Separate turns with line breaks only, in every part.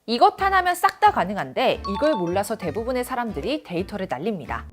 이것 하나면 싹 다 가능한데 이걸 몰라서 대부분의 사람들이 데이터를 날립니다.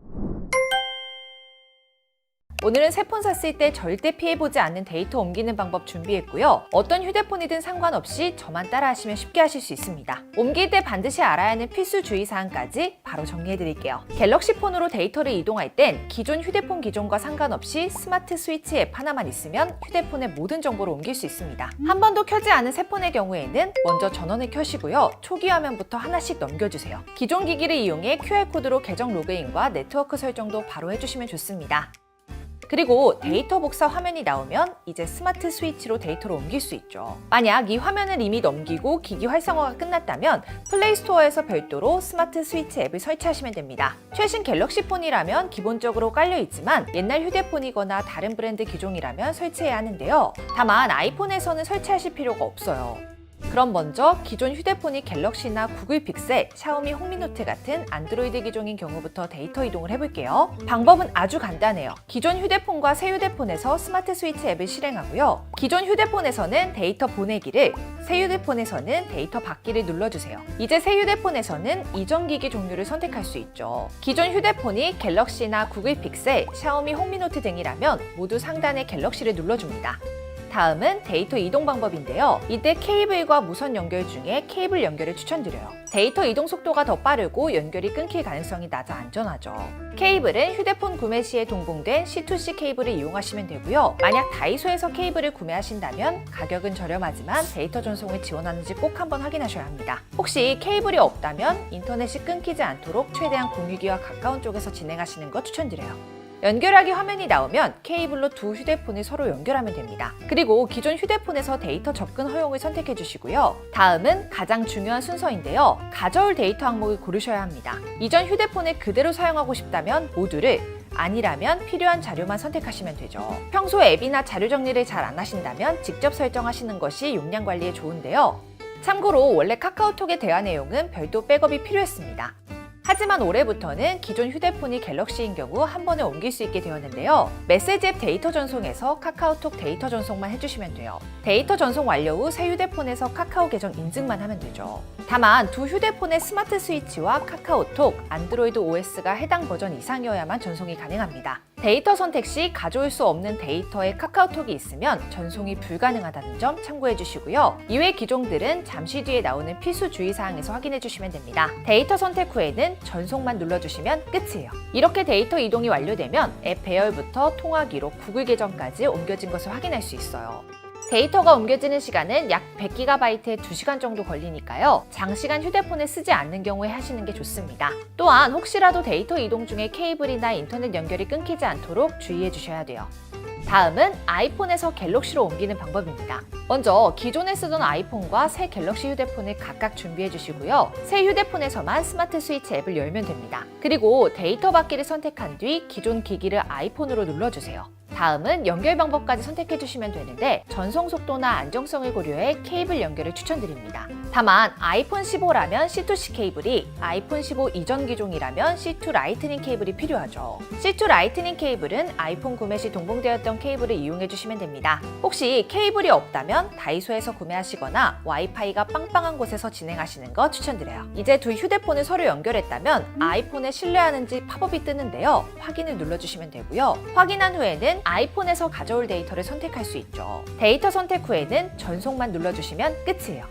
오늘은 새 폰 샀을 때 절대 피해보지 않는 데이터 옮기는 방법 준비했고요. 어떤 휴대폰이든 상관없이 저만 따라하시면 쉽게 하실 수 있습니다. 옮길 때 반드시 알아야 하는 필수 주의사항까지 바로 정리해드릴게요. 갤럭시 폰으로 데이터를 이동할 땐 기존 휴대폰 기종과 상관없이 스마트 스위치 앱 하나만 있으면 휴대폰의 모든 정보를 옮길 수 있습니다. 한 번도 켜지 않은 새 폰의 경우에는 먼저 전원을 켜시고요. 초기 화면부터 하나씩 넘겨주세요. 기존 기기를 이용해 QR코드로 계정 로그인과 네트워크 설정도 바로 해주시면 좋습니다. 그리고 데이터 복사 화면이 나오면 이제 스마트 스위치로 데이터를 옮길 수 있죠. 만약 이 화면을 이미 넘기고 기기 활성화가 끝났다면 플레이스토어에서 별도로 스마트 스위치 앱을 설치하시면 됩니다. 최신 갤럭시 폰이라면 기본적으로 깔려 있지만 옛날 휴대폰이거나 다른 브랜드 기종이라면 설치해야 하는데요. 다만 아이폰에서는 설치하실 필요가 없어요. 그럼 먼저 기존 휴대폰이 갤럭시나 구글 픽셀, 샤오미 홍미노트 같은 안드로이드 기종인 경우부터 데이터 이동을 해볼게요. 방법은 아주 간단해요. 기존 휴대폰과 새 휴대폰에서 스마트 스위치 앱을 실행하고요. 기존 휴대폰에서는 데이터 보내기를, 새 휴대폰에서는 데이터 받기를 눌러주세요. 이제 새 휴대폰에서는 이전 기기 종류를 선택할 수 있죠. 기존 휴대폰이 갤럭시나 구글 픽셀, 샤오미 홍미노트 등이라면 모두 상단의 갤럭시를 눌러줍니다. 다음은 데이터 이동 방법인데요. 이때 케이블과 무선 연결 중에 케이블 연결을 추천드려요. 데이터 이동 속도가 더 빠르고 연결이 끊길 가능성이 낮아 안전하죠. 케이블은 휴대폰 구매 시에 동봉된 C2C 케이블을 이용하시면 되고요. 만약 다이소에서 케이블을 구매하신다면 가격은 저렴하지만 데이터 전송을 지원하는지 꼭 한번 확인하셔야 합니다. 혹시 케이블이 없다면 인터넷이 끊기지 않도록 최대한 공유기와 가까운 쪽에서 진행하시는 거 추천드려요. 연결하기 화면이 나오면 케이블로 두 휴대폰을 서로 연결하면 됩니다. 그리고 기존 휴대폰에서 데이터 접근 허용을 선택해 주시고요. 다음은 가장 중요한 순서인데요. 가져올 데이터 항목을 고르셔야 합니다. 이전 휴대폰을 그대로 사용하고 싶다면 모두를, 아니라면 필요한 자료만 선택하시면 되죠. 평소 앱이나 자료 정리를 잘 안 하신다면 직접 설정하시는 것이 용량 관리에 좋은데요. 참고로 원래 카카오톡의 대화 내용은 별도 백업이 필요했습니다. 하지만 올해부터는 기존 휴대폰이 갤럭시인 경우 한 번에 옮길 수 있게 되었는데요. 메시지 앱 데이터 전송에서 카카오톡 데이터 전송만 해주시면 돼요. 데이터 전송 완료 후 새 휴대폰에서 카카오 계정 인증만 하면 되죠. 다만 두 휴대폰의 스마트 스위치와 카카오톡, 안드로이드 OS가 해당 버전 이상이어야만 전송이 가능합니다. 데이터 선택 시 가져올 수 없는 데이터에 카카오톡이 있으면 전송이 불가능하다는 점 참고해 주시고요. 이외 기종들은 잠시 뒤에 나오는 필수 주의사항에서 확인해 주시면 됩니다. 데이터 선택 후에는 전송만 눌러주시면 끝이에요. 이렇게 데이터 이동이 완료되면 앱 배열부터 통화 기록, 구글 계정까지 옮겨진 것을 확인할 수 있어요. 데이터가 옮겨지는 시간은 약 100GB에 2시간 정도 걸리니까요. 장시간 휴대폰을 쓰지 않는 경우에 하시는 게 좋습니다. 또한 혹시라도 데이터 이동 중에 케이블이나 인터넷 연결이 끊기지 않도록 주의해 주셔야 돼요. 다음은 아이폰에서 갤럭시로 옮기는 방법입니다. 먼저 기존에 쓰던 아이폰과 새 갤럭시 휴대폰을 각각 준비해 주시고요. 새 휴대폰에서만 스마트 스위치 앱을 열면 됩니다. 그리고 데이터 받기를 선택한 뒤 기존 기기를 아이폰으로 눌러주세요. 다음은 연결 방법까지 선택해 주시면 되는데 전송 속도나 안정성을 고려해 케이블 연결을 추천드립니다. 다만 아이폰 15라면 C2C 케이블이, 아이폰 15 이전 기종이라면 C2 라이트닝 케이블이 필요하죠. C2 라이트닝 케이블은 아이폰 구매 시 동봉되었던 케이블을 이용해 주시면 됩니다. 혹시 케이블이 없다면 다이소에서 구매하시거나 와이파이가 빵빵한 곳에서 진행하시는 거 추천드려요. 이제 두 휴대폰을 서로 연결했다면 아이폰에 신뢰하는지 팝업이 뜨는데요. 확인을 눌러주시면 되고요. 확인한 후에는 아이폰에서 가져올 데이터를 선택할 수 있죠. 데이터 선택 후에는 전송만 눌러주시면 끝이에요.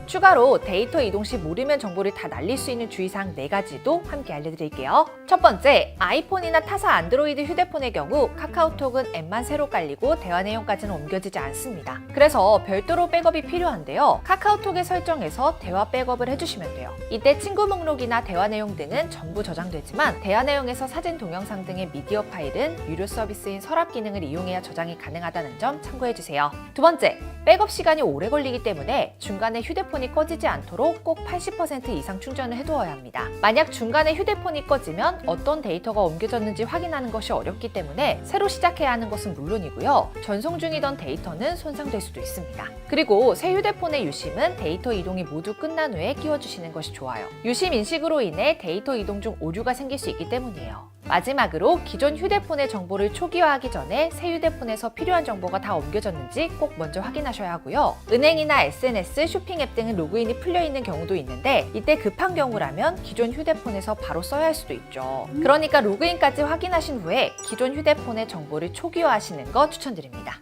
추가로 데이터 이동 시 모르면 정보를 다 날릴 수 있는 주의사항 4가지도 함께 알려드릴게요. 첫 번째, 아이폰이나 타사 안드로이드 휴대폰의 경우 카카오톡은 앱만 새로 깔리고 대화 내용까지는 옮겨지지 않습니다. 그래서 별도로 백업이 필요한데요. 카카오톡의 설정에서 대화 백업을 해주시면 돼요. 이때 친구 목록이나 대화 내용 등은 전부 저장되지만 대화 내용에서 사진, 동영상 등의 미디어 파일은 유료 서비스인 서랍 기능을 이용해야 저장이 가능하다는 점 참고해주세요. 두 번째, 백업 시간이 오래 걸리기 때문에 중간에 휴대폰이 꺼지지 않도록 꼭 80% 이상 충전을 해두어야 합니다. 만약 중간에 휴대폰이 꺼지면 어떤 데이터가 옮겨졌는지 확인하는 것이 어렵기 때문에 새로 시작해야 하는 것은 물론이고요. 전송 중이던 데이터는 손상될 수도 있습니다. 그리고 새 휴대폰의 유심은 데이터 이동이 모두 끝난 후에 끼워주시는 것이 좋아요. 유심 인식으로 인해 데이터 이동 중 오류가 생길 수 있기 때문이에요. 마지막으로 기존 휴대폰의 정보를 초기화하기 전에 새 휴대폰에서 필요한 정보가 다 옮겨졌는지 꼭 먼저 확인하셔야 하고요. 은행이나 SNS, 쇼핑 앱 등은 로그인이 풀려 있는 경우도 있는데 이때 급한 경우라면 기존 휴대폰에서 바로 써야 할 수도 있죠. 그러니까 로그인까지 확인하신 후에 기존 휴대폰의 정보를 초기화하시는 거 추천드립니다.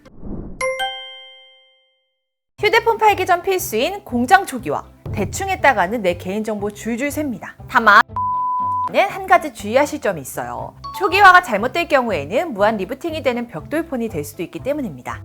휴대폰 팔기 전 필수인 공장 초기화. 대충 했다가는 내 개인정보 줄줄 셉니다. 다만 한 가지 주의하실 점이 있어요. 초기화가 잘못될 경우에는 무한 리부팅이 되는 벽돌폰이 될 수도 있기 때문입니다.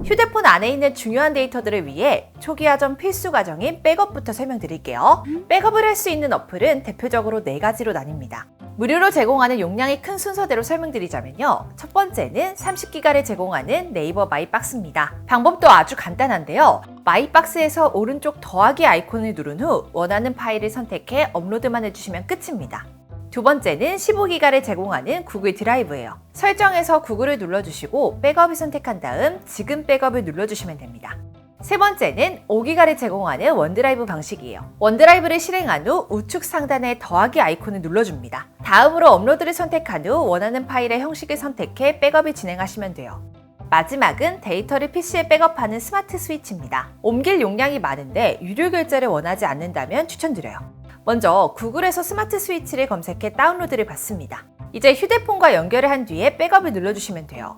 휴대폰 안에 있는 중요한 데이터들을 위해 초기화 전 필수 과정인 백업부터 설명드릴게요. 백업을 할 수 있는 어플은 대표적으로 4가지로 나뉩니다. 무료로 제공하는 용량이 큰 순서대로 설명드리자면요. 첫 번째는 30기가를 제공하는 네이버 마이박스입니다. 방법도 아주 간단한데요. 마이박스에서 오른쪽 더하기 아이콘을 누른 후 원하는 파일을 선택해 업로드만 해주시면 끝입니다. 두 번째는 15기가를 제공하는 구글 드라이브예요. 설정에서 구글을 눌러주시고 백업을 선택한 다음 지금 백업을 눌러주시면 됩니다. 세 번째는 5기가를 제공하는 원드라이브 방식이에요. 원드라이브를 실행한 후 우측 상단의 더하기 아이콘을 눌러줍니다. 다음으로 업로드를 선택한 후 원하는 파일의 형식을 선택해 백업을 진행하시면 돼요. 마지막은 데이터를 PC에 백업하는 스마트 스위치입니다. 옮길 용량이 많은데 유료 결제를 원하지 않는다면 추천드려요. 먼저 구글에서 스마트 스위치를 검색해 다운로드를 받습니다. 이제 휴대폰과 연결을 한 뒤에 백업을 눌러주시면 돼요.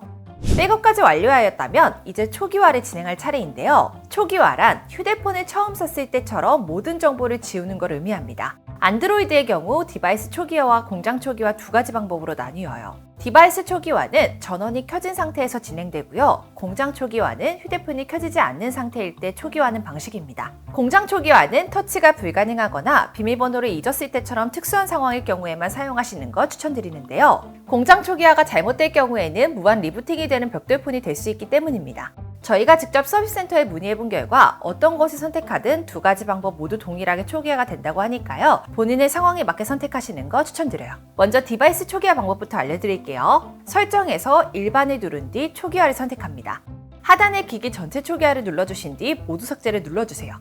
백업까지 완료하였다면 이제 초기화를 진행할 차례인데요. 초기화란 휴대폰을 처음 썼을 때처럼 모든 정보를 지우는 걸 의미합니다. 안드로이드의 경우 디바이스 초기화와 공장 초기화 2가지 방법으로 나뉘어요. 디바이스 초기화는 전원이 켜진 상태에서 진행되고요. 공장 초기화는 휴대폰이 켜지지 않는 상태일 때 초기화하는 방식입니다. 공장 초기화는 터치가 불가능하거나 비밀번호를 잊었을 때처럼 특수한 상황일 경우에만 사용하시는 거 추천드리는데요. 공장 초기화가 잘못될 경우에는 무한 리부팅이 되는 벽돌폰이 될 수 있기 때문입니다. 저희가 직접 서비스센터에 문의해본 결과 어떤 것을 선택하든 2가지 방법 모두 동일하게 초기화가 된다고 하니까요. 본인의 상황에 맞게 선택하시는 거 추천드려요. 먼저 디바이스 초기화 방법부터 알려드릴게요. 설정에서 일반을 누른 뒤 초기화를 선택합니다. 하단의 기기 전체 초기화를 눌러주신 뒤 모두 삭제를 눌러주세요.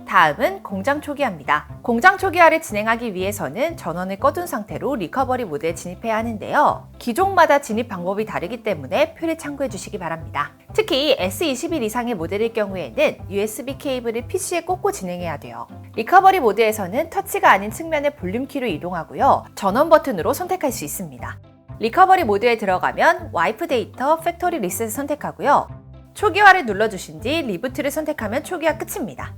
다음은 공장 초기화입니다. 공장 초기화를 진행하기 위해서는 전원을 꺼둔 상태로 리커버리 모드에 진입해야 하는데요. 기종마다 진입 방법이 다르기 때문에 표를 참고해 주시기 바랍니다. 특히 S21 이상의 모델일 경우에는 USB 케이블을 PC에 꽂고 진행해야 돼요. 리커버리 모드에서는 터치가 아닌 측면의 볼륨키로 이동하고요. 전원 버튼으로 선택할 수 있습니다. 리커버리 모드에 들어가면 와이프 데이터 팩토리 리셋을 선택하고요. 초기화를 눌러주신 뒤 리부트를 선택하면 초기화 끝입니다.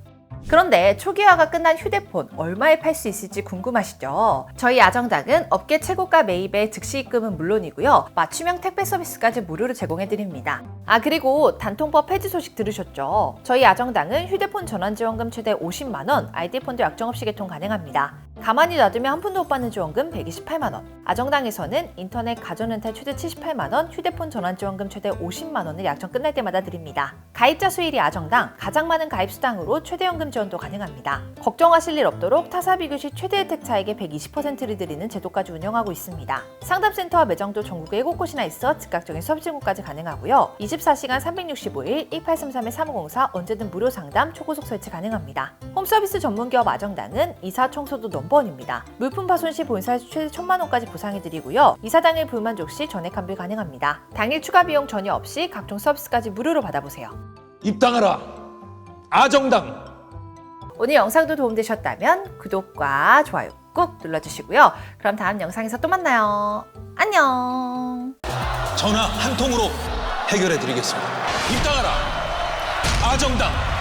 그런데 초기화가 끝난 휴대폰 얼마에 팔 수 있을지 궁금하시죠? 저희 아정당은 업계 최고가 매입에 즉시 입금은 물론이고요. 맞춤형 택배 서비스까지 무료로 제공해드립니다. 그리고 단통법 폐지 소식 들으셨죠? 저희 아정당은 휴대폰 전환지원금 최대 50만원, 아이디폰도 약정 없이 개통 가능합니다. 가만히 놔두면 한 푼도 못 받는 지원금 128만원, 아정당에서는 인터넷 가전렌탈 최대 78만원, 휴대폰 전환지원금 최대 50만원을 약정 끝날 때마다 드립니다. 가입자 수 1위 아정당, 가장 많은 가입 수당으로 최대 연금 지원도 가능합니다. 걱정하실 일 없도록 타사 비교 시 최대 혜택 차익의 120%를 드리는 제도까지 운영하고 있습니다. 상담센터와 매장도 전국에 7곳이나 있어 즉각적인 서비스 제공까지 가능하고요. 24시간 365일 1833-3504 언제든 무료 상담, 초고속 설치 가능합니다. 홈서비스 전문기업 아정당은 이사 청소도 넘버원입니다. 물품 파손 시 본사에서 최대 1000만원까지 보상해드리고요. 이사 당일 불만족 시 전액 환불 가능합니다. 당일 추가 비용 전혀 없이 각종 서비스까지 무료로 받아보세요.
입당하라 아정당.
오늘 영상도 도움되셨다면 구독과 좋아요 꾹 눌러주시고요. 그럼 다음 영상에서 또 만나요. 안녕.
전화 한 통으로 해결해 드리겠습니다. 입당하라 아정당.